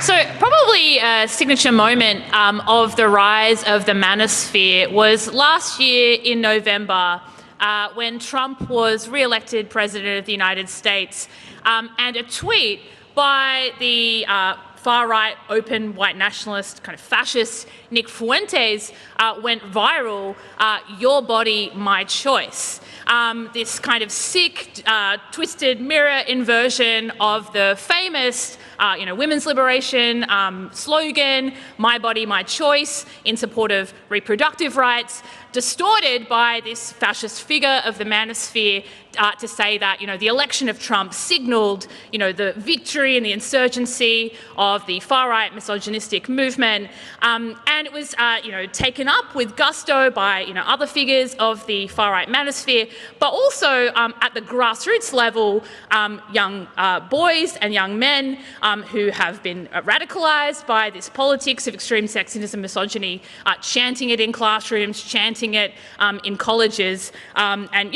So probably a signature moment of the rise of the manosphere was last year in November when Trump was re-elected President of the United States, and a tweet by the far-right, open, white nationalist, kind of fascist Nick Fuentes went viral, "Your body, my choice." This kind of sick, twisted mirror inversion of the famous women's liberation slogan, "My body, my choice," in support of reproductive rights, distorted by this fascist figure of the manosphere to say that, the election of Trump signalled, the victory and the insurgency of the far-right misogynistic movement. And it was, taken up with gusto by, other figures of the far-right manosphere, but also at the grassroots level, young boys and young men who have been radicalised by this politics of extreme sexism and misogyny, chanting it in classrooms, chanting it in colleges, and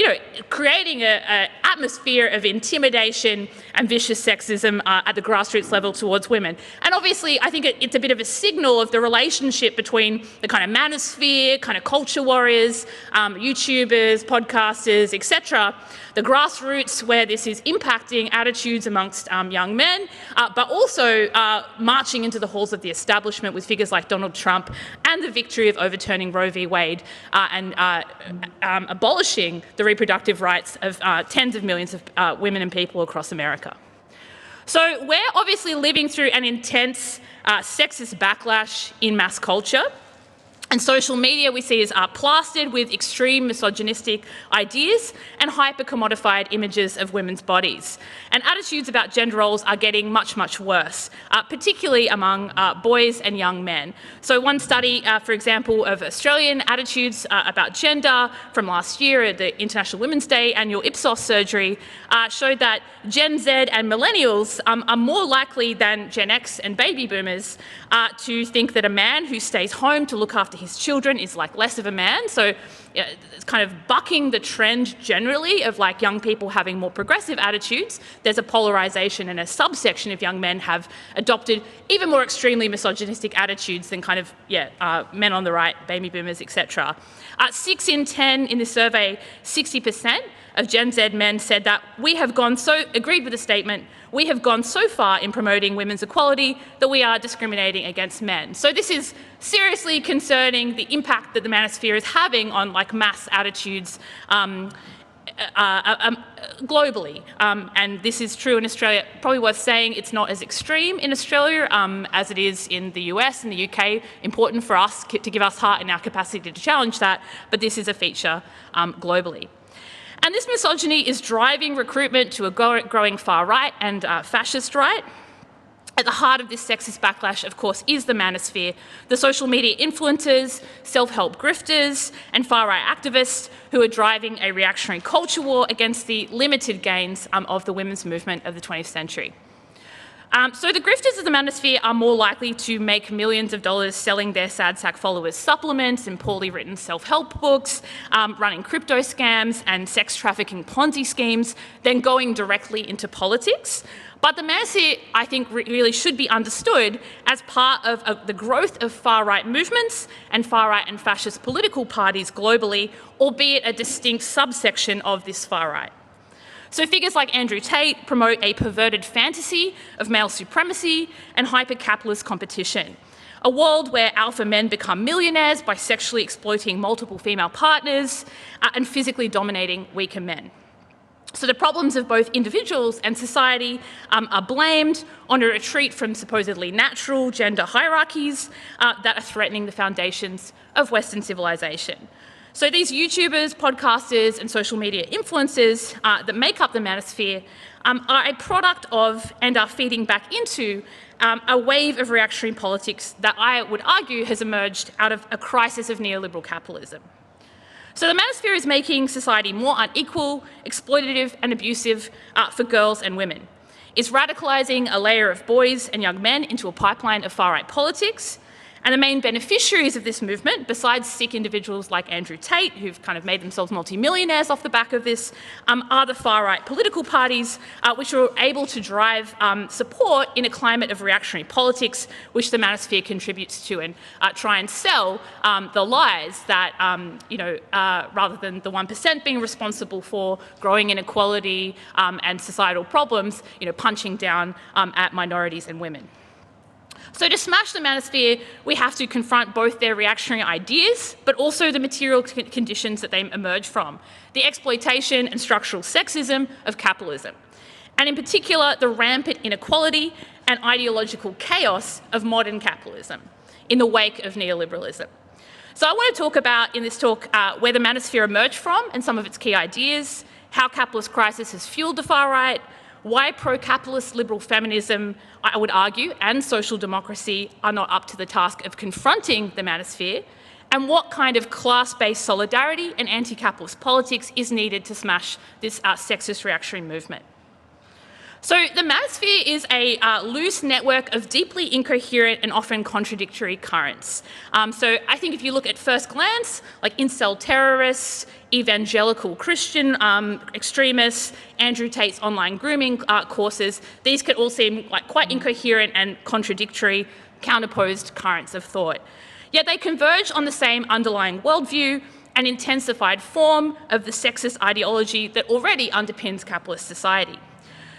creating an atmosphere of intimidation and vicious sexism at the grassroots level towards women. And obviously, I think it's a bit of a signal of the relationship between the kind of manosphere, kind of culture warriors, YouTubers, podcasters, etc., the grassroots where this is impacting attitudes amongst young men, but also marching into the halls of the establishment with figures like Donald Trump and the victory of overturning Roe v. Wade and abolishing the reproductive rights of tens of millions of women and people across America. So we're obviously living through an intense sexist backlash in mass culture. And social media we see is plastered with extreme misogynistic ideas and hyper-commodified images of women's bodies. And attitudes about gender roles are getting much, much worse, particularly among boys and young men. So one study, for example, of Australian attitudes about gender from last year at the International Women's Day annual Ipsos surgery showed that Gen Z and millennials are more likely than Gen X and baby boomers to think that a man who stays home to look after his children is like less of a man. So it's kind of bucking the trend generally of like young people having more progressive attitudes. There's a polarisation, and a subsection of young men have adopted even more extremely misogynistic attitudes than kind of, men on the right, baby boomers, etc. 6 in 10 in the survey, 60% of Gen Z men said that agreed with the statement, "We have gone so far in promoting women's equality that we are discriminating against men." So this is seriously concerning, the impact that the manosphere is having on mass attitudes globally. And this is true in Australia. Probably worth saying it's not as extreme in Australia as it is in the US and the UK. Important for us to give us heart in our capacity to challenge that, but this is a feature globally. And this misogyny is driving recruitment to a growing far right and fascist right. At the heart of this sexist backlash, of course, is the manosphere, the social media influencers, self-help grifters, and far-right activists who are driving a reactionary culture war against the limited gains of the women's movement of the 20th century. So the grifters of the manosphere are more likely to make millions of dollars selling their sad sack followers supplements and poorly written self-help books, running crypto scams and sex trafficking Ponzi schemes than going directly into politics. But the manosphere, I think, really should be understood as part of the growth of far-right movements and far-right and fascist political parties globally, albeit a distinct subsection of this far-right. So figures like Andrew Tate promote a perverted fantasy of male supremacy and hyper-capitalist competition, a world where alpha men become millionaires by sexually exploiting multiple female partners and physically dominating weaker men. So the problems of both individuals and society are blamed on a retreat from supposedly natural gender hierarchies that are threatening the foundations of Western civilization. So these YouTubers, podcasters, and social media influencers that make up the manosphere are a product of and are feeding back into a wave of reactionary politics that I would argue has emerged out of a crisis of neoliberal capitalism. So the manosphere is making society more unequal, exploitative, and abusive for girls and women. It's radicalising a layer of boys and young men into a pipeline of far-right politics, And the main beneficiaries of this movement, besides sick individuals like Andrew Tate, who've kind of made themselves multimillionaires off the back of this, are the far-right political parties, which are able to drive support in a climate of reactionary politics, which the manosphere contributes to, and try and sell the lies that, rather than the 1% being responsible for growing inequality and societal problems, punching down at minorities and women. So to smash the manosphere, we have to confront both their reactionary ideas, but also the material conditions that they emerge from, the exploitation and structural sexism of capitalism, and in particular, the rampant inequality and ideological chaos of modern capitalism in the wake of neoliberalism. So I want to talk about, in this talk, where the manosphere emerged from and some of its key ideas, how capitalist crisis has fueled the far right, why pro-capitalist liberal feminism, I would argue, and social democracy are not up to the task of confronting the manosphere, and what kind of class-based solidarity and anti-capitalist politics is needed to smash this sexist reactionary movement. So the manosphere is a loose network of deeply incoherent and often contradictory currents. So I think if you look at first glance, like incel terrorists, evangelical Christian extremists, Andrew Tate's online grooming courses, these could all seem like quite incoherent and contradictory, counterposed currents of thought. Yet they converge on the same underlying worldview, an intensified form of the sexist ideology that already underpins capitalist society.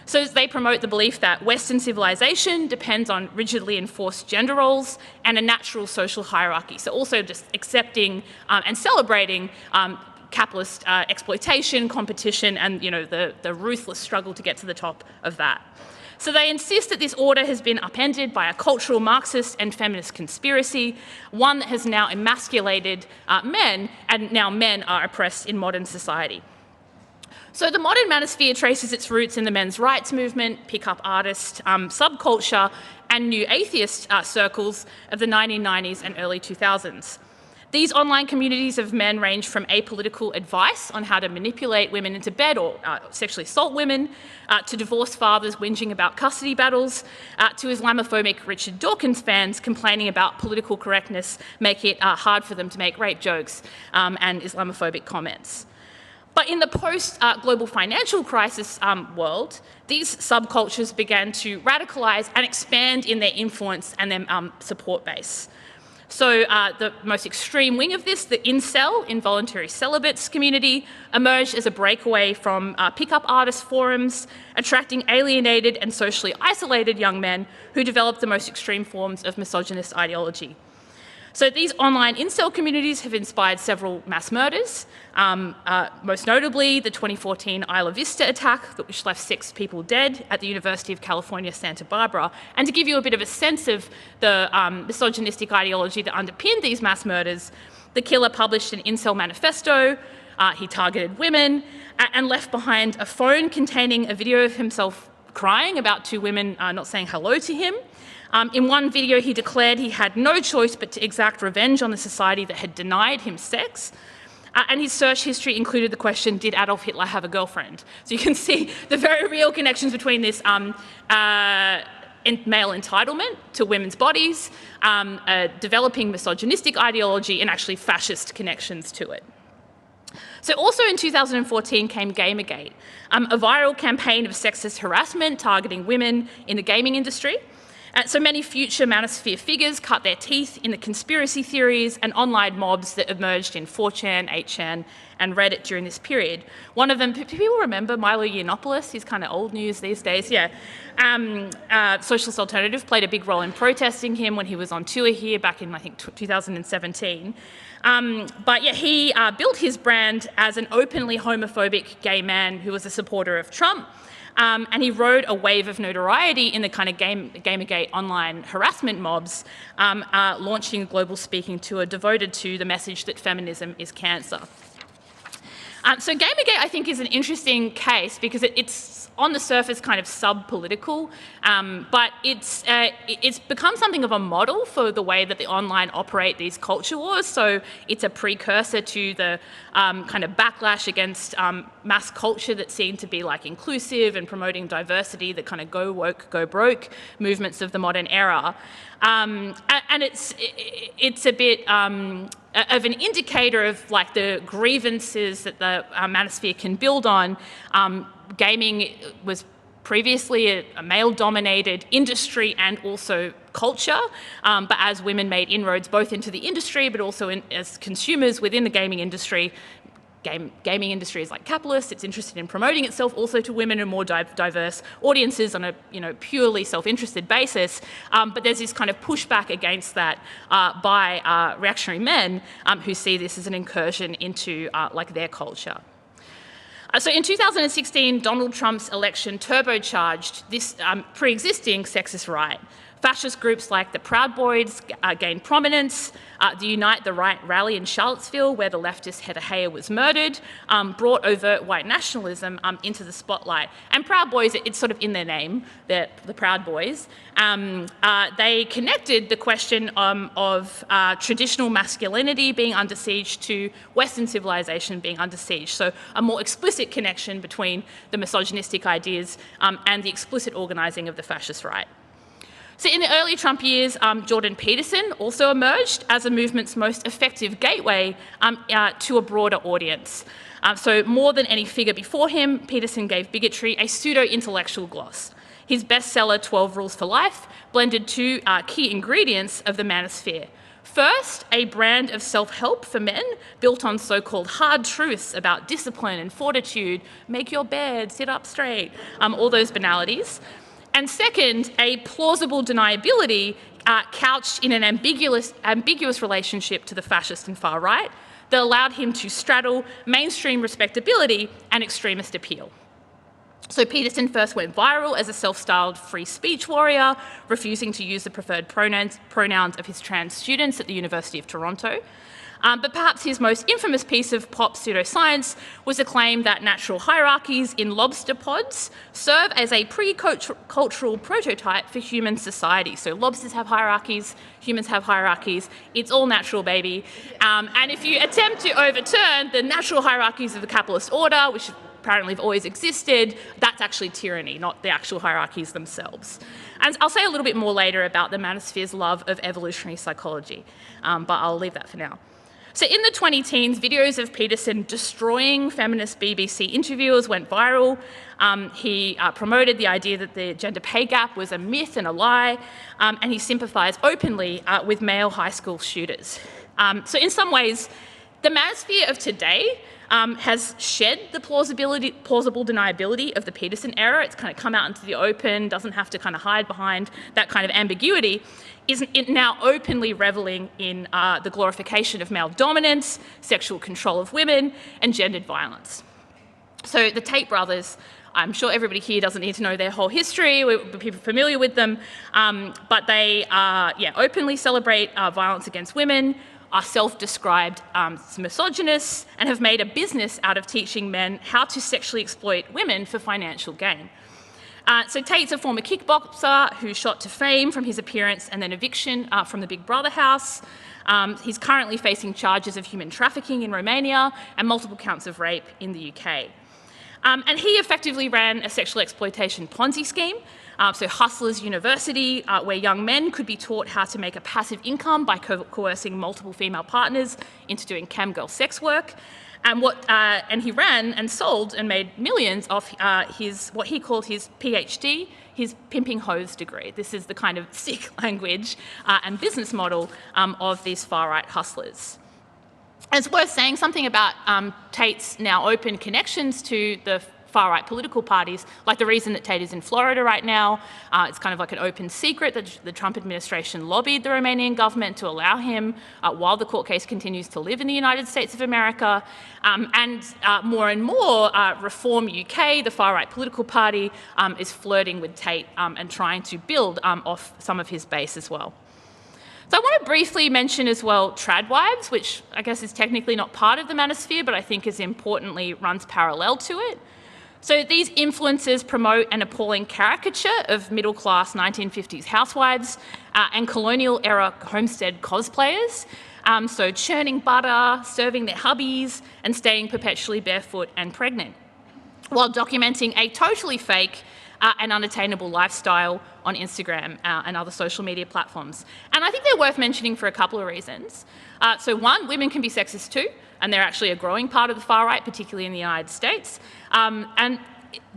So they promote the belief that Western civilization depends on rigidly enforced gender roles and a natural social hierarchy. So also just accepting and celebrating capitalist exploitation, competition, and the ruthless struggle to get to the top of that. So they insist that this order has been upended by a cultural Marxist and feminist conspiracy, one that has now emasculated men, and now men are oppressed in modern society. So the modern manosphere traces its roots in the men's rights movement, pickup artist, subculture, and new atheist circles of the 1990s and early 2000s. These online communities of men range from apolitical advice on how to manipulate women into bed or sexually assault women, to divorced fathers whinging about custody battles, to Islamophobic Richard Dawkins fans complaining about political correctness making it hard for them to make rape jokes and Islamophobic comments. But in the post-global financial crisis world, these subcultures began to radicalise and expand in their influence and their support base. So the most extreme wing of this, the incel, involuntary celibates community, emerged as a breakaway from pickup artist forums, attracting alienated and socially isolated young men who developed the most extreme forms of misogynist ideology. So these online incel communities have inspired several mass murders, most notably the 2014 Isla Vista attack, which left 6 people dead at the University of California, Santa Barbara. And to give you a bit of a sense of the misogynistic ideology that underpinned these mass murders, the killer published an incel manifesto, he targeted women, and left behind a phone containing a video of himself crying about 2 women not saying hello to him. In one video, he declared he had no choice but to exact revenge on the society that had denied him sex. And his search history included the question, did Adolf Hitler have a girlfriend? So you can see the very real connections between this male entitlement to women's bodies, developing misogynistic ideology, and actually fascist connections to it. So also in 2014 came Gamergate, a viral campaign of sexist harassment targeting women in the gaming industry. So many future manosphere figures cut their teeth in the conspiracy theories and online mobs that emerged in 4chan, 8chan, and Reddit during this period. One of them, do people remember Milo Yiannopoulos? He's kind of old news these days, yeah. Socialist Alternative played a big role in protesting him when he was on tour here back in, I think, 2017. But yeah, he built his brand as an openly homophobic gay man who was a supporter of Trump. And he rode a wave of notoriety in the kind of Gamergate online harassment mobs, launching a global speaking tour devoted to the message that feminism is cancer. So Gamergate, I think, is an interesting case because it's on the surface kind of sub-political, but it's become something of a model for the way that the online operate these culture wars. So it's a precursor to the kind of backlash against mass culture that seemed to be like inclusive and promoting diversity, the kind of go woke, go broke movements of the modern era. And it's a bit of an indicator of like the grievances that the manosphere can build on. Gaming was previously a male-dominated industry and also culture, but as women made inroads both into the industry but also as consumers within the gaming industry, gaming industry is like capitalist. It's interested in promoting itself also to women and more diverse audiences on a purely self-interested basis. But there's this kind of pushback against that by reactionary men who see this as an incursion into like their culture. So in 2016, Donald Trump's election turbocharged this pre-existing sexist right. Fascist groups like the Proud Boys gained prominence. The Unite the Right rally in Charlottesville, where the leftist Heather Heyer was murdered, brought overt white nationalism into the spotlight. And Proud Boys, it's sort of in their name, the Proud Boys. They connected the question of traditional masculinity being under siege to Western civilization being under siege. So a more explicit connection between the misogynistic ideas and the explicit organising of the fascist right. So in the early Trump years, Jordan Peterson also emerged as the movement's most effective gateway to a broader audience. So more than any figure before him, Peterson gave bigotry a pseudo-intellectual gloss. His bestseller, 12 Rules for Life, blended two key ingredients of the manosphere. First, a brand of self-help for men built on so-called hard truths about discipline and fortitude, make your bed, sit up straight, all those banalities. And second, a plausible deniability couched in an ambiguous relationship to the fascist and far right that allowed him to straddle mainstream respectability and extremist appeal. So Peterson first went viral as a self-styled free speech warrior, refusing to use the preferred pronouns of his trans students at the University of Toronto. But perhaps his most infamous piece of pop pseudoscience was the claim that natural hierarchies in lobster pods serve as a pre-cultural prototype for human society. So lobsters have hierarchies, humans have hierarchies, it's all natural, baby. And if you attempt to overturn the natural hierarchies of the capitalist order, which apparently have always existed, that's actually tyranny, not the actual hierarchies themselves. And I'll say a little bit more later about the manosphere's love of evolutionary psychology, but I'll leave that for now. So in the 2010s, videos of Peterson destroying feminist BBC interviewers went viral. He promoted the idea that the gender pay gap was a myth and a lie, and he sympathised openly with male high school shooters. So in some ways, the manosphere of today has shed the plausible deniability of the Peterson era. It's kind of come out into the open, doesn't have to kind of hide behind that kind of ambiguity. Is it now openly revelling in the glorification of male dominance, sexual control of women, and gendered violence. So the Tate brothers, I'm sure everybody here doesn't need to know their whole history, we're people familiar with them, but they openly celebrate violence against women, are self-described misogynists, and have made a business out of teaching men how to sexually exploit women for financial gain. So Tate's a former kickboxer who shot to fame from his appearance and then eviction from the Big Brother house. He's currently facing charges of human trafficking in Romania and multiple counts of rape in the UK. And he effectively ran a sexual exploitation Ponzi scheme, so Hustlers University, where young men could be taught how to make a passive income by coercing multiple female partners into doing camgirl sex work. And he ran and sold and made millions off what he called his PhD, his pimping hoes degree. This is the kind of sick language and business model of these far-right hustlers. And it's worth saying something about Tate's now open connections to the far-right political parties, like the reason that Tate is in Florida right now. It's kind of like an open secret that the Trump administration lobbied the Romanian government to allow him, while the court case continues, to live in the United States of America. And more and more, Reform UK, the far-right political party, is flirting with Tate and trying to build off some of his base as well. So I want to briefly mention as well Tradwives, which I guess is technically not part of the manosphere, but I think is importantly runs parallel to it. So these influencers promote an appalling caricature of middle-class 1950s housewives and colonial-era homestead cosplayers, so churning butter, serving their hubbies, and staying perpetually barefoot and pregnant, while documenting a totally fake and unattainable lifestyle on Instagram and other social media platforms. And I think they're worth mentioning for a couple of reasons. So one, women can be sexist too, and they're actually a growing part of the far right, particularly in the United States. And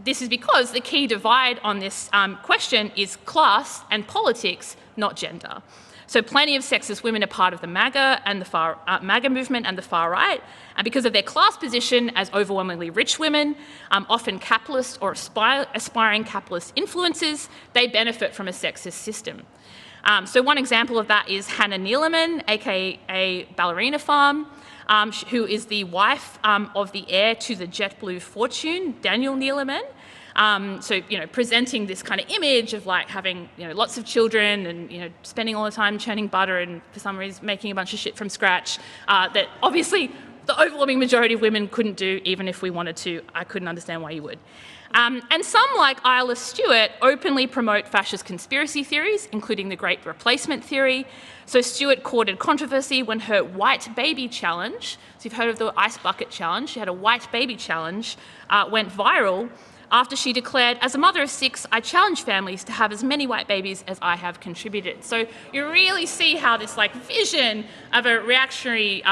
this is because the key divide on this question is class and politics, not gender. So plenty of sexist women are part of the MAGA and the MAGA movement and the far right, and because of their class position as overwhelmingly rich women, often capitalist or aspiring capitalist influences, they benefit from a sexist system. So one example of that is Hannah Neeleman, aka Ballerina Farm, who is the wife of the heir to the JetBlue fortune, Daniel Neeleman. So, presenting this kind of image of like having, lots of children and, spending all the time churning butter and for some reason making a bunch of shit from scratch that obviously the overwhelming majority of women couldn't do even if we wanted to. I couldn't understand why you would. And some, like Isla Stewart, openly promote fascist conspiracy theories, including the Great Replacement theory. So Stewart courted controversy when her white baby challenge, so you've heard of the ice bucket challenge, she had a white baby challenge, went viral after she declared, as a mother of 6, I challenge families to have as many white babies as I have contributed. So you really see how this vision of a reactionary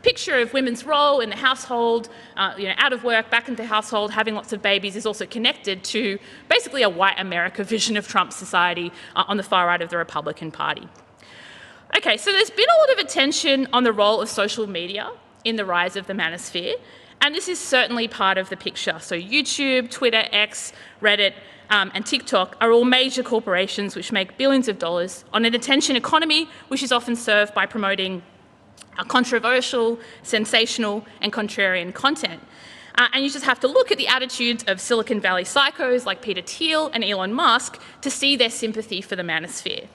picture of women's role in the household, out of work, back into household, having lots of babies is also connected to basically a white America vision of Trump's society on the far right of the Republican Party. Okay, so there's been a lot of attention on the role of social media in the rise of the manosphere, and this is certainly part of the picture. So YouTube, Twitter, X, Reddit, and TikTok are all major corporations which make billions of dollars on an attention economy which is often served by promoting controversial, sensational, and contrarian content. And you just have to look at the attitudes of Silicon Valley psychos like Peter Thiel and Elon Musk to see their sympathy for the manosphere.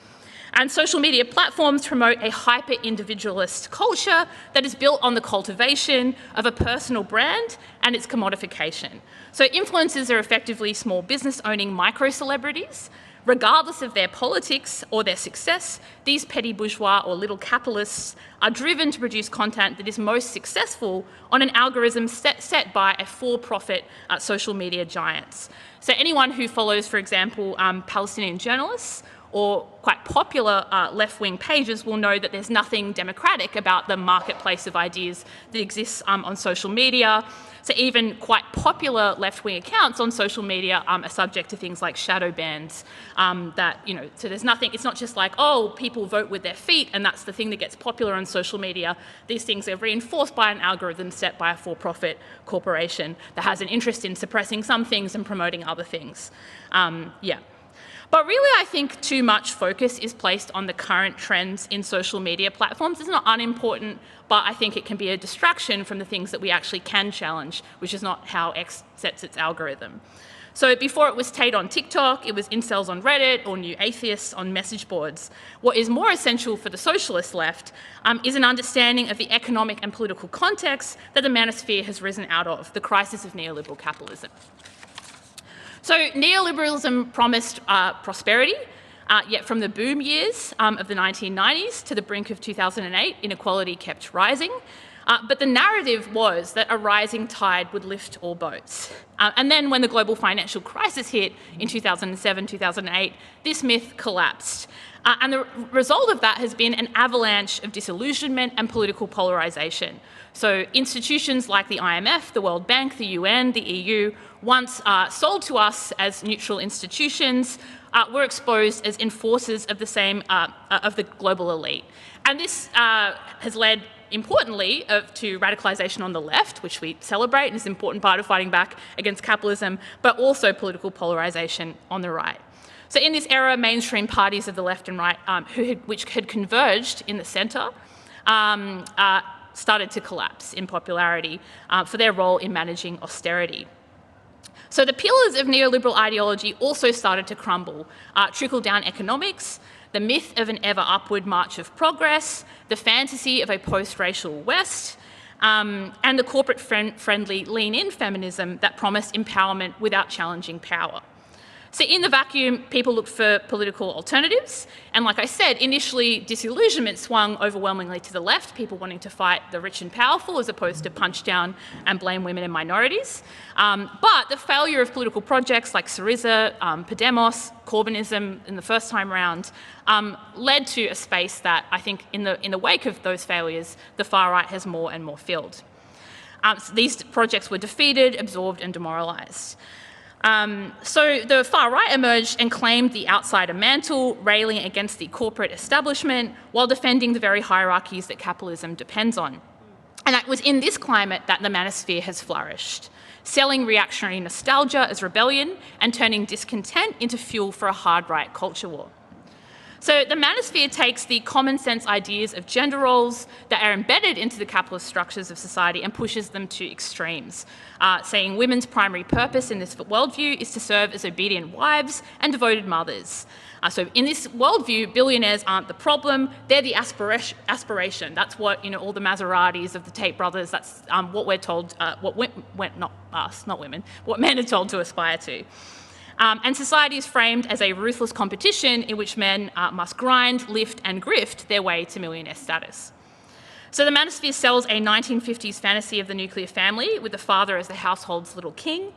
And social media platforms promote a hyper-individualist culture that is built on the cultivation of a personal brand and its commodification. So influencers are effectively small business-owning micro-celebrities. Regardless of their politics or their success, these petty bourgeois or little capitalists are driven to produce content that is most successful on an algorithm set by a for-profit social media giants. So anyone who follows, for example, Palestinian journalists or quite popular left-wing pages will know that there's nothing democratic about the marketplace of ideas that exists on social media. So even quite popular left-wing accounts on social media are subject to things like shadow bans. So there's nothing, it's not just like, oh, people vote with their feet and that's the thing that gets popular on social media. These things are reinforced by an algorithm set by a for-profit corporation that has an interest in suppressing some things and promoting other things. But really, I think too much focus is placed on the current trends in social media platforms. It's not unimportant, but I think it can be a distraction from the things that we actually can challenge, which is not how X sets its algorithm. So before it was Tate on TikTok, it was incels on Reddit or new atheists on message boards. What is more essential for the socialist left is an understanding of the economic and political context that the manosphere has risen out of, the crisis of neoliberal capitalism. So neoliberalism promised prosperity, yet from the boom years of the 1990s to the brink of 2008, inequality kept rising. But the narrative was that a rising tide would lift all boats. And then when the global financial crisis hit in 2007, 2008, this myth collapsed. And the result of that has been an avalanche of disillusionment and political polarisation. So institutions like the IMF, the World Bank, the UN, the EU, once sold to us as neutral institutions, were exposed as enforcers of the same of the global elite. And this has led, importantly, to radicalisation on the left, which we celebrate and is an important part of fighting back against capitalism, but also political polarisation on the right. So in this era, mainstream parties of the left and right, which had converged in the centre, started to collapse in popularity for their role in managing austerity. So the pillars of neoliberal ideology also started to crumble. Trickle-down economics, the myth of an ever-upward march of progress, the fantasy of a post-racial West, and the corporate-friendly lean-in feminism that promised empowerment without challenging power. So in the vacuum, people looked for political alternatives, and like I said, initially disillusionment swung overwhelmingly to the left, people wanting to fight the rich and powerful as opposed to punch down and blame women and minorities. But the failure of political projects like Syriza, Podemos, Corbynism in the first time round led to a space that I think in the wake of those failures, the far right has more and more filled. So these projects were defeated, absorbed and demoralised. So the far right emerged and claimed the outsider mantle, railing against the corporate establishment while defending the very hierarchies that capitalism depends on. And it was in this climate that the manosphere has flourished, selling reactionary nostalgia as rebellion and turning discontent into fuel for a hard right culture war. So the manosphere takes the common sense ideas of gender roles that are embedded into the capitalist structures of society and pushes them to extremes, saying women's primary purpose in this worldview is to serve as obedient wives and devoted mothers. So in this worldview, billionaires aren't the problem, they're the aspiration. That's what, all the Maseratis of the Tate brothers, that's what we're told, not us, not women, what men are told to aspire to. And society is framed as a ruthless competition in which men must grind, lift and grift their way to millionaire status. So the manosphere sells a 1950s fantasy of the nuclear family with the father as the household's little king.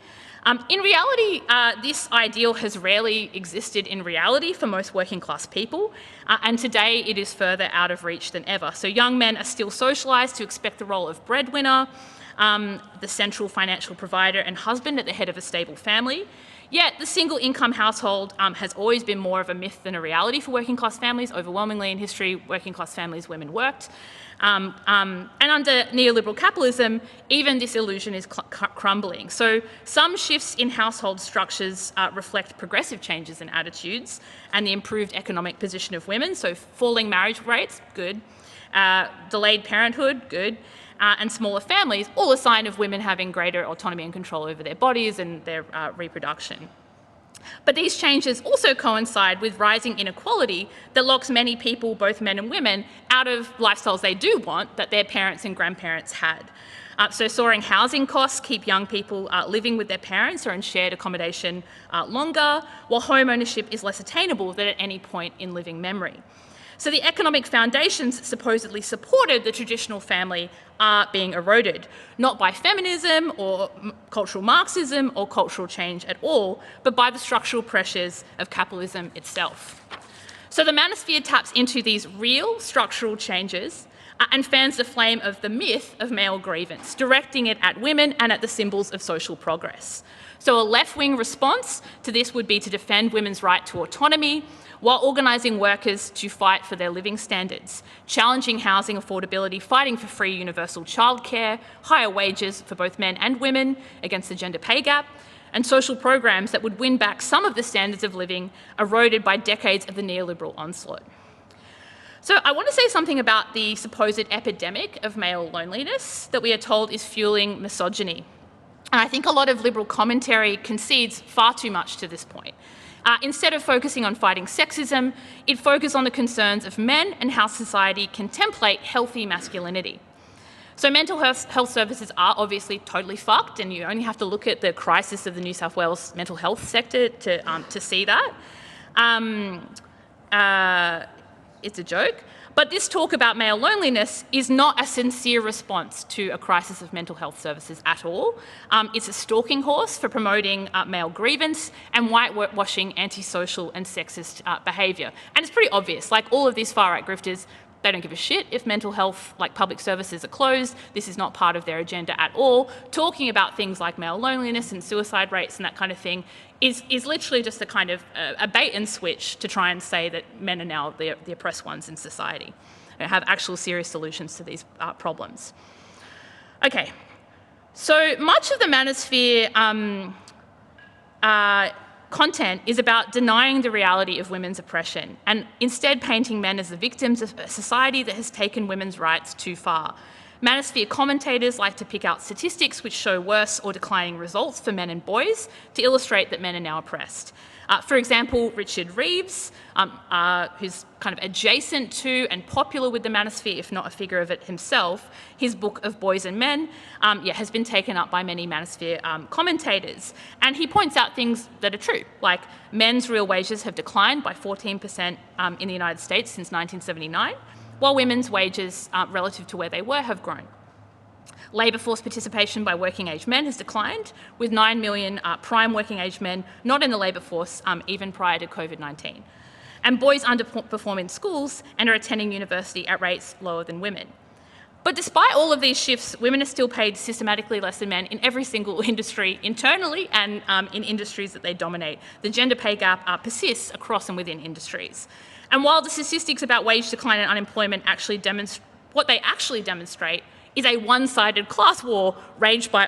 In reality, this ideal has rarely existed in reality for most working class people, and today it is further out of reach than ever. So young men are still socialised to expect the role of breadwinner, the central financial provider and husband at the head of a stable family. Yet the single income household has always been more of a myth than a reality for working class families. Overwhelmingly in history, working class families, women worked. And under neoliberal capitalism, even this illusion is crumbling. So some shifts in household structures reflect progressive changes in attitudes and the improved economic position of women. So falling marriage rates, good. Delayed parenthood, good. And smaller families, all a sign of women having greater autonomy and control over their bodies and their reproduction. But these changes also coincide with rising inequality that locks many people, both men and women, out of lifestyles they do want that their parents and grandparents had. So soaring housing costs keep young people living with their parents or in shared accommodation longer, while home ownership is less attainable than at any point in living memory. So the economic foundations that supposedly supported the traditional family are being eroded, not by feminism or cultural Marxism or cultural change at all, but by the structural pressures of capitalism itself. So the manosphere taps into these real structural changes and fans the flame of the myth of male grievance, directing it at women and at the symbols of social progress. So a left-wing response to this would be to defend women's right to autonomy, while organising workers to fight for their living standards, challenging housing affordability, fighting for free universal childcare, higher wages for both men and women against the gender pay gap, and social programs that would win back some of the standards of living eroded by decades of the neoliberal onslaught. So I want to say something about the supposed epidemic of male loneliness that we are told is fueling misogyny. And I think a lot of liberal commentary concedes far too much to this point. Instead of focusing on fighting sexism, it focused on the concerns of men and how society can template healthy masculinity. So mental health services are obviously totally fucked, and you only have to look at the crisis of the New South Wales mental health sector to see that. It's a joke. But this talk about male loneliness is not a sincere response to a crisis of mental health services at all. It's a stalking horse for promoting male grievance and whitewashing antisocial and sexist behaviour. And it's pretty obvious, like all of these far-right grifters, they don't give a shit if mental health, like public services, are closed. This is not part of their agenda at all. Talking about things like male loneliness and suicide rates and that kind of thing is literally just a kind of a bait and switch to try and say that men are now the oppressed ones in society and have actual serious solutions to these problems. Okay, so much of the manosphere content is about denying the reality of women's oppression and instead painting men as the victims of a society that has taken women's rights too far. Manosphere commentators like to pick out statistics which show worse or declining results for men and boys to illustrate that men are now oppressed. For example, Richard Reeves, who's kind of adjacent to and popular with the manosphere, if not a figure of it himself, his book of Boys and Men has been taken up by many manosphere commentators. And he points out things that are true, like men's real wages have declined by 14% in the United States since 1979, while women's wages relative to where they were have grown. Labour force participation by working-age men has declined, with 9 million prime working-age men not in the labour force even prior to COVID-19. And boys underperform in schools and are attending university at rates lower than women. But despite all of these shifts, women are still paid systematically less than men in every single industry internally and in industries that they dominate. The gender pay gap persists across and within industries. And while the statistics about wage decline and unemployment actually demonstrate is a one-sided class war waged by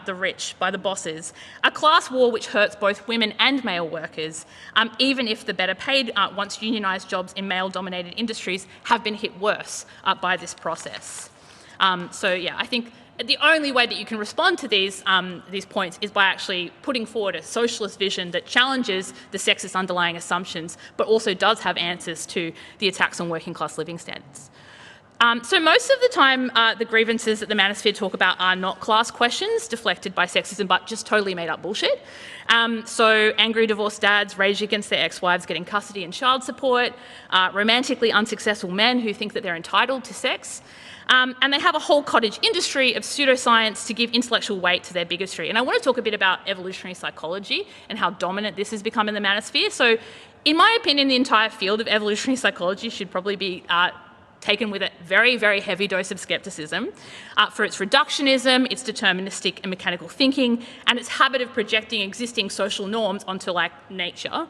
the rich, by the bosses, a class war which hurts both women and male workers, even if the better paid, once unionised jobs in male-dominated industries have been hit worse by this process. I think the only way that you can respond to these points is by actually putting forward a socialist vision that challenges the sexist underlying assumptions, but also does have answers to the attacks on working-class living standards. So most of the time, the grievances that the manosphere talk about are not class questions deflected by sexism, but just totally made up bullshit. So angry divorced dads rage against their ex-wives getting custody and child support, romantically unsuccessful men who think that they're entitled to sex, and they have a whole cottage industry of pseudoscience to give intellectual weight to their bigotry. And I want to talk a bit about evolutionary psychology and how dominant this has become in the manosphere. So in my opinion, the entire field of evolutionary psychology should probably be taken with a very, very heavy dose of scepticism for its reductionism, its deterministic and mechanical thinking, and its habit of projecting existing social norms onto, like, nature.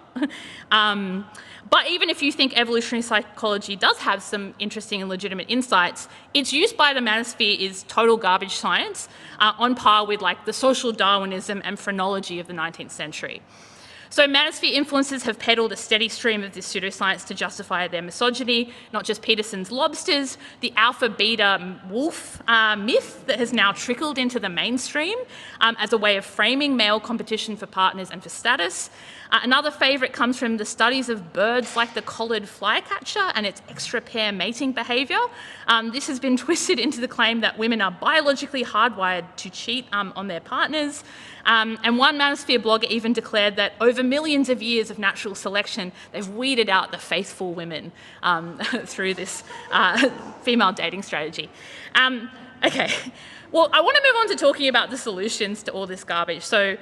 But even if you think evolutionary psychology does have some interesting and legitimate insights, its use by the manosphere is total garbage science, on par with, like, the social Darwinism and phrenology of the 19th century. So manosphere influences have peddled a steady stream of this pseudoscience to justify their misogyny, not just Peterson's lobsters, the alpha-beta wolf myth that has now trickled into the mainstream as a way of framing male competition for partners and for status. Another favourite comes from the studies of birds like the collared flycatcher and its extra-pair mating behaviour. This has been twisted into the claim that women are biologically hardwired to cheat on their partners. And one manosphere blogger even declared that over millions of years of natural selection, they've weeded out the faithful women through this female dating strategy. Okay, well, I want to move on to talking about the solutions to all this garbage. So,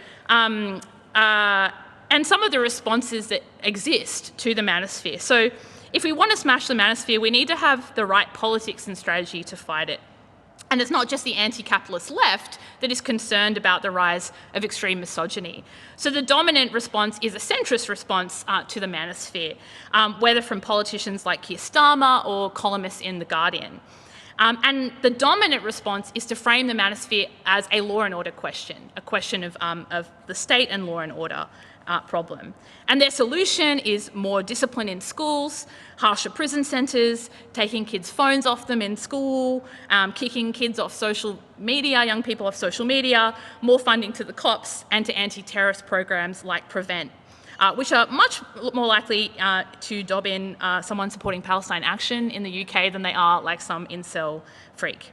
and some of the responses that exist to the manosphere. So if we want to smash the manosphere, we need to have the right politics and strategy to fight it. And it's not just the anti-capitalist left that is concerned about the rise of extreme misogyny. So the dominant response is a centrist response to the manosphere, whether from politicians like Keir Starmer or columnists in The Guardian. And the dominant response is to frame the manosphere as a law and order question, a question of the state and law and order problem. And their solution is more discipline in schools, harsher prison centres, taking kids' phones off them in school, kicking kids off social media, young people off social media, more funding to the cops and to anti-terrorist programs like Prevent, which are much more likely to dob in someone supporting Palestine Action in the UK than they are like some incel freak.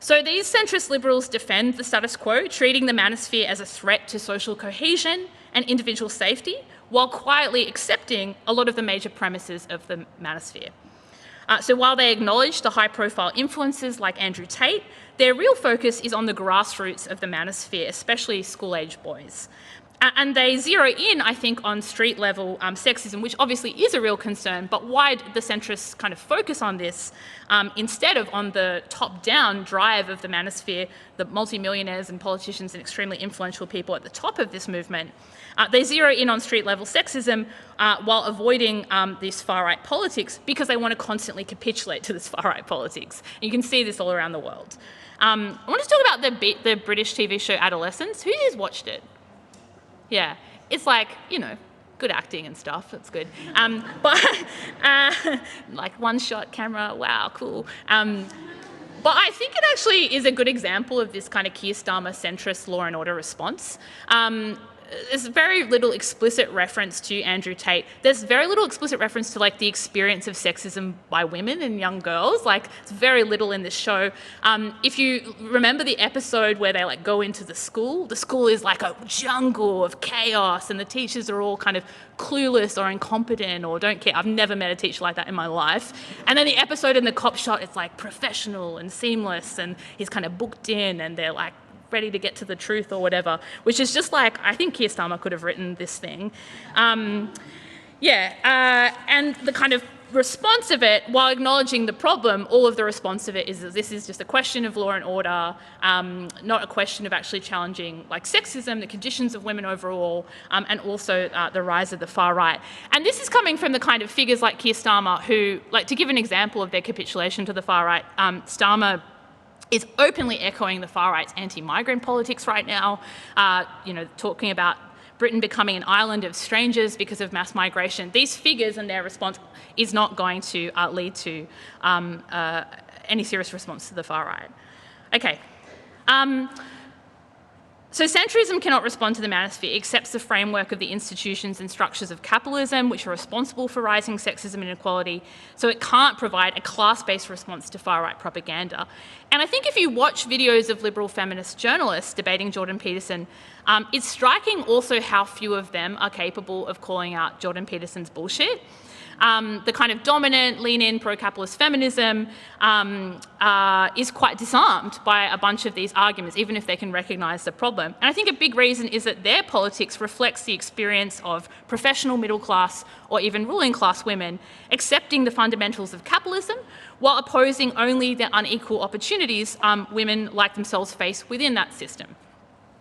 So these centrist liberals defend the status quo, treating the manosphere as a threat to social cohesion and individual safety, while quietly accepting a lot of the major premises of the manosphere. So while they acknowledge the high-profile influences like Andrew Tate, their real focus is on the grassroots of the manosphere, especially school-age boys. And they zero in, I think, on street-level sexism, which obviously is a real concern, but why the centrists kind of focus on this instead of on the top-down drive of the manosphere, the multimillionaires and politicians and extremely influential people at the top of this movement. They zero in on street-level sexism while avoiding this far-right politics because they want to constantly capitulate to this far-right politics. And you can see this all around the world. I want to talk about the British TV show Adolescence. Who has watched it? Yeah, it's like, you know, good acting and stuff, that's good. But like one-shot camera, wow, cool. But I think it actually is a good example of this kind of Keir Starmer centrist law and order response. There's very little explicit reference to Andrew Tate. There's very little explicit reference to like the experience of sexism by women and young girls. Like it's very little in this show. If you remember the episode where they like go into the school is like a jungle of chaos and the teachers are all kind of clueless or incompetent or don't care. I've never met a teacher like that in my life. And then the episode in the cop shot, it's like professional and seamless and he's kind of booked in and they're like ready to get to the truth or whatever, which is just like, I think Keir Starmer could have written this thing. And the kind of response of it, while acknowledging the problem, all of the response of it is that this is just a question of law and order, not a question of actually challenging like sexism, the conditions of women overall, and also the rise of the far right. And this is coming from the kind of figures like Keir Starmer who, like to give an example of their capitulation to the far right, Starmer is openly echoing the far right's anti-migrant politics right now, talking about Britain becoming an island of strangers because of mass migration. These figures and their response is not going to lead to any serious response to the far right. Okay. So centrism cannot respond to the manosphere, accepts the framework of the institutions and structures of capitalism, which are responsible for rising sexism and inequality, so it can't provide a class-based response to far-right propaganda. And I think if you watch videos of liberal feminist journalists debating Jordan Peterson, it's striking also how few of them are capable of calling out Jordan Peterson's bullshit. The kind of dominant, lean-in, pro-capitalist feminism is quite disarmed by a bunch of these arguments, even if they can recognise the problem. And I think a big reason is that their politics reflects the experience of professional middle-class or even ruling-class women accepting the fundamentals of capitalism while opposing only the unequal opportunities women like themselves face within that system.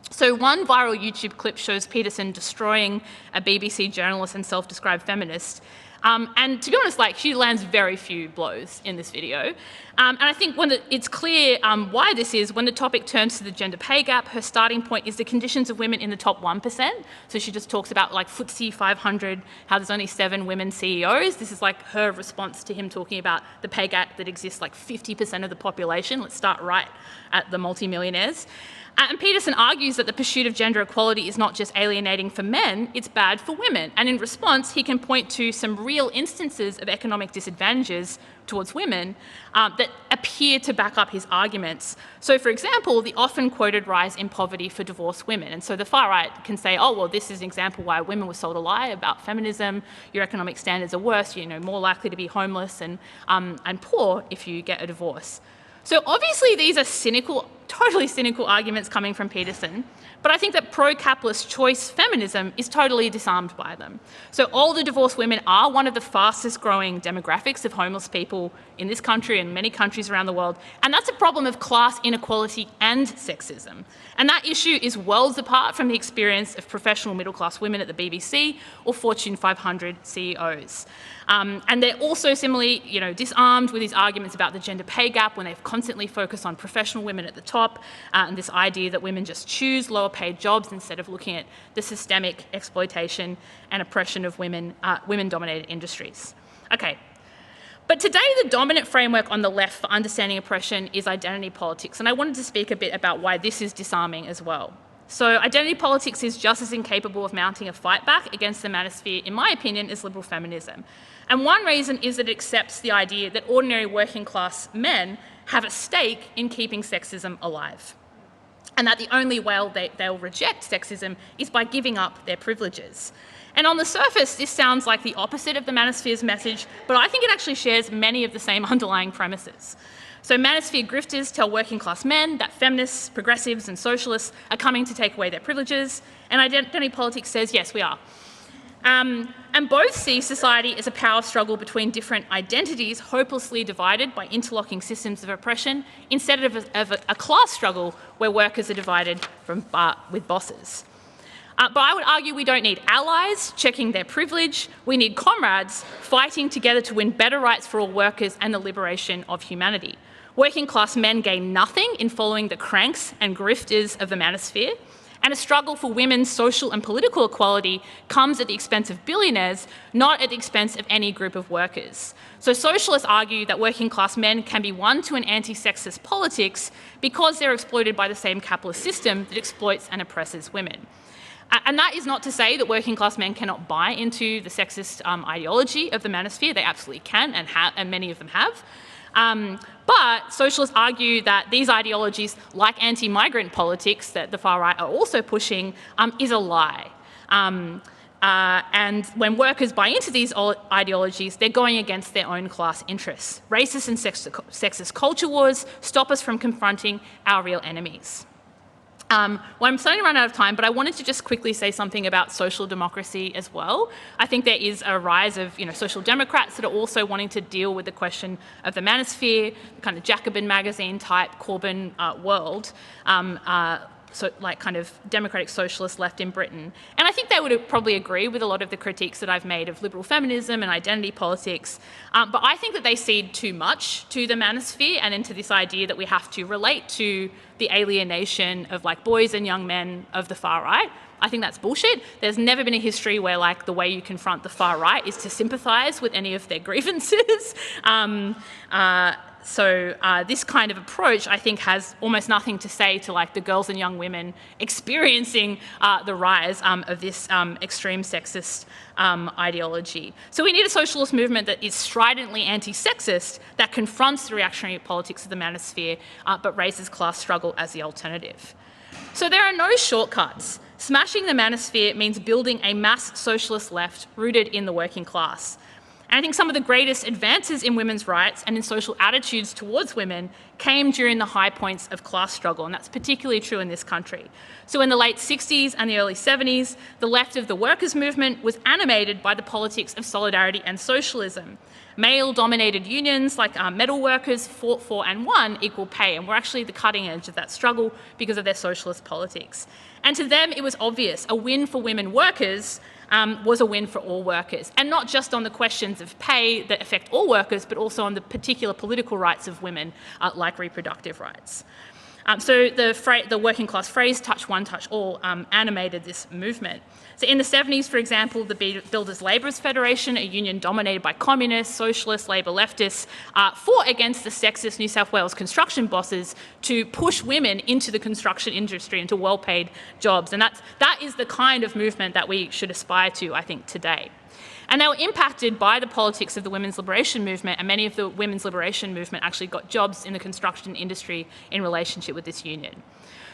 So one viral YouTube clip shows Peterson destroying a BBC journalist and self-described feminist. And to be honest, like she lands very few blows in this video. And I think when it's clear why this is, when the topic turns to the gender pay gap, her starting point is the conditions of women in the top 1%. So she just talks about like FTSE 500, how there's only 7 women CEOs. This is like her response to him talking about the pay gap that exists like 50% of the population. Let's start right at the multimillionaires. And Peterson argues that the pursuit of gender equality is not just alienating for men, it's bad for women. And in response, he can point to some real instances of economic disadvantages towards women that appear to back up his arguments. So, for example, the often quoted rise in poverty for divorced women. And so the far right can say, oh, well, this is an example why women were sold a lie about feminism, your economic standards are worse, more likely to be homeless and poor if you get a divorce. So obviously these are cynical, totally cynical arguments coming from Peterson, but I think that pro-capitalist choice feminism is totally disarmed by them. So older divorced women are one of the fastest growing demographics of homeless people in this country and many countries around the world, and that's a problem of class inequality and sexism. And that issue is worlds apart from the experience of professional middle-class women at the BBC or Fortune 500 CEOs. And they're also similarly, disarmed with these arguments about the gender pay gap when they've constantly focused on professional women at the top and this idea that women just choose lower paid jobs instead of looking at the systemic exploitation and oppression of women-dominated industries. Okay. But today, the dominant framework on the left for understanding oppression is identity politics, and I wanted to speak a bit about why this is disarming as well. So identity politics is just as incapable of mounting a fight back against the manosphere, in my opinion, as liberal feminism. And one reason is that it accepts the idea that ordinary working class men have a stake in keeping sexism alive. And that the only way they'll reject sexism is by giving up their privileges. And on the surface, this sounds like the opposite of the manosphere's message, but I think it actually shares many of the same underlying premises. So manosphere grifters tell working class men that feminists, progressives and socialists are coming to take away their privileges, and identity politics says, yes, we are. And both see society as a power struggle between different identities hopelessly divided by interlocking systems of oppression, instead of a class struggle where workers are divided with bosses. But I would argue we don't need allies checking their privilege. We need comrades fighting together to win better rights for all workers and the liberation of humanity. Working class men gain nothing in following the cranks and grifters of the manosphere, And a struggle for women's social and political equality comes at the expense of billionaires, not at the expense of any group of workers. So socialists argue that working class men can be won to an anti-sexist politics because they're exploited by the same capitalist system that exploits and oppresses women. And that is not to say that working class men cannot buy into the sexist ideology of the manosphere. They absolutely can, and many of them have. But socialists argue that these ideologies, like anti-migrant politics that the far right are also pushing, is a lie. And when workers buy into these ideologies, they're going against their own class interests. Racist and sexist culture wars stop us from confronting our real enemies. Well, I'm starting to run out of time, but I wanted to just quickly say something about social democracy as well. I think there is a rise of social democrats that are also wanting to deal with the question of the manosphere, the kind of Jacobin magazine type Corbyn world, so like kind of democratic socialist left in Britain. And I think they would probably agree with a lot of the critiques that I've made of liberal feminism and identity politics. But I think that they cede too much to the manosphere and into this idea that we have to relate to the alienation of like boys and young men of the far right. I think that's bullshit. There's never been a history where like the way you confront the far right is to sympathise with any of their grievances. So this kind of approach, I think, has almost nothing to say to like the girls and young women experiencing the rise of this extreme sexist ideology. So we need a socialist movement that is stridently anti-sexist, that confronts the reactionary politics of the manosphere, but raises class struggle as the alternative. So there are no shortcuts. Smashing the manosphere means building a mass socialist left rooted in the working class. And I think some of the greatest advances in women's rights and in social attitudes towards women came during the high points of class struggle, and that's particularly true in this country. So in the late 60s and the early 70s, the left of the workers' movement was animated by the politics of solidarity and socialism. Male-dominated unions like metal workers fought for and won equal pay, and were actually the cutting edge of that struggle because of their socialist politics. And to them, it was obvious a win for women workers was a win for all workers, and not just on the questions of pay that affect all workers, but also on the particular political rights of women, like reproductive rights. So the working class phrase, touch one, touch all, animated this movement. So in the 70s, for example, the Builders Labourers Federation, a union dominated by communists, socialists, Labour leftists, fought against the sexist New South Wales construction bosses to push women into the construction industry, into well-paid jobs. And that is the kind of movement that we should aspire to, I think, today. And they were impacted by the politics of the women's liberation movement, and many of the women's liberation movement actually got jobs in the construction industry in relationship with this union.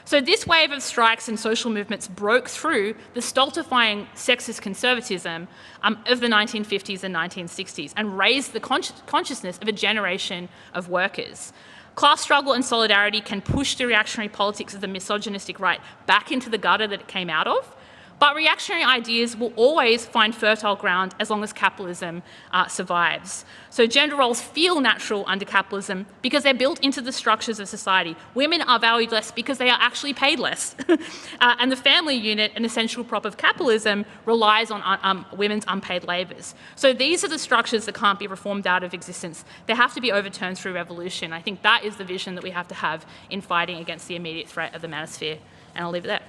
So this wave of strikes and social movements broke through the stultifying sexist conservatism of the 1950s and 1960s and raised the consciousness of a generation of workers. Class struggle and solidarity can push the reactionary politics of the misogynistic right back into the gutter that it came out of. But reactionary ideas will always find fertile ground as long as capitalism survives. So gender roles feel natural under capitalism because they're built into the structures of society. Women are valued less because they are actually paid less. And the family unit, an essential prop of capitalism, relies on women's unpaid labours. So these are the structures that can't be reformed out of existence. They have to be overturned through revolution. I think that is the vision that we have to have in fighting against the immediate threat of the manosphere. And I'll leave it there.